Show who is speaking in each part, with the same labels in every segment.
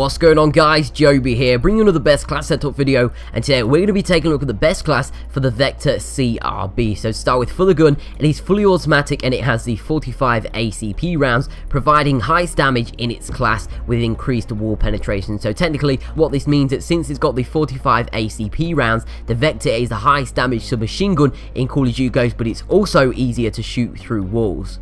Speaker 1: What's going on, guys? Joby here, bringing you another best class setup video, and today we're going to be taking a look at the best class for the Vector CRB. So to start with, for the gun, it is fully automatic and it has the 45 ACP rounds, providing highest damage in its class with increased wall penetration. So technically, what this means is since it's got the 45 ACP rounds, the Vector is the highest damage submachine gun in Call of Duty Ghosts, but it's also easier to shoot through walls.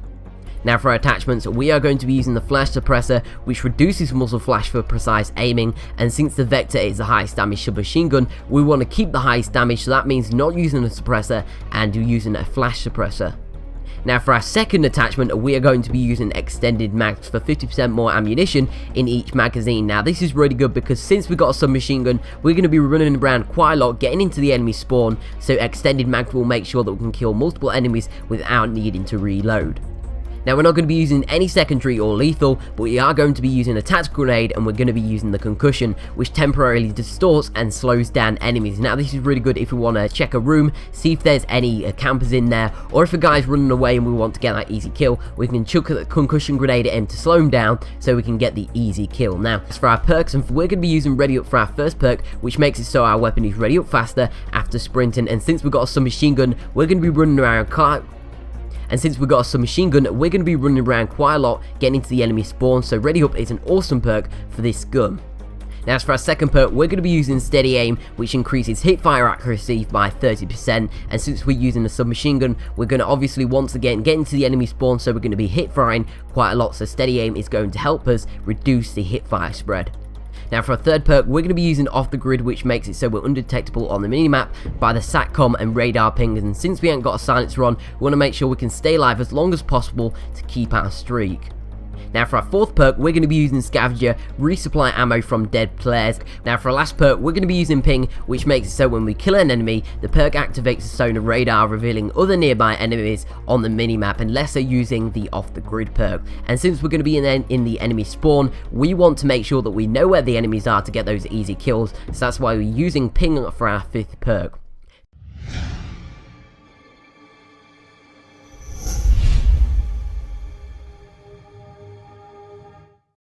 Speaker 1: Now for our attachments, we are going to be using the flash suppressor, which reduces muzzle flash for precise aiming, and since the Vector is the highest damage submachine gun, we want to keep the highest damage, so that means not using a suppressor and using a flash suppressor. Now for our second attachment, we are going to be using extended mags for 50% more ammunition in each magazine. Now this is really good because since we've got a submachine gun, we're going to be running around quite a lot, getting into the enemy spawn, so extended mags will make sure that we can kill multiple enemies without needing to reload. Now we're not going to be using any secondary or lethal, but we are going to be using a tactical grenade, and we're going to be using the concussion, which temporarily distorts and slows down enemies. Now this is really good if we want to check a room, see if there's any campers in there, or if a guy's running away and we want to get that easy kill, we can chuck a concussion grenade at him to slow him down so we can get the easy kill. Now as for our perks, and we're going to be using ready up for our first perk, which makes it so our weapon is ready up faster after sprinting, and since we've got a submachine gun, we're going to be running around quite a lot, getting into the enemy spawn, so ready up is an awesome perk for this gun. Now as for our second perk, we're going to be using steady aim, which increases hip fire accuracy by 30%, and since we're using a submachine gun, we're going to obviously once again get into the enemy spawn, so we're going to be hip firing quite a lot, so steady aim is going to help us reduce the hip fire spread. Now for our third perk, we're going to be using off the grid, which makes it so we're undetectable on the minimap by the SATCOM and radar pings, and since we ain't got a silencer on, we want to make sure we can stay alive as long as possible to keep our streak. Now for our fourth perk, we're going to be using Scavenger, resupply ammo from dead players. Now for our last perk, we're going to be using Ping, which makes it so when we kill an enemy, the perk activates a sonar radar, revealing other nearby enemies on the minimap, unless they're using the off the grid perk. And since we're going to be in the enemy spawn, we want to make sure that we know where the enemies are to get those easy kills, so that's why we're using Ping for our fifth perk.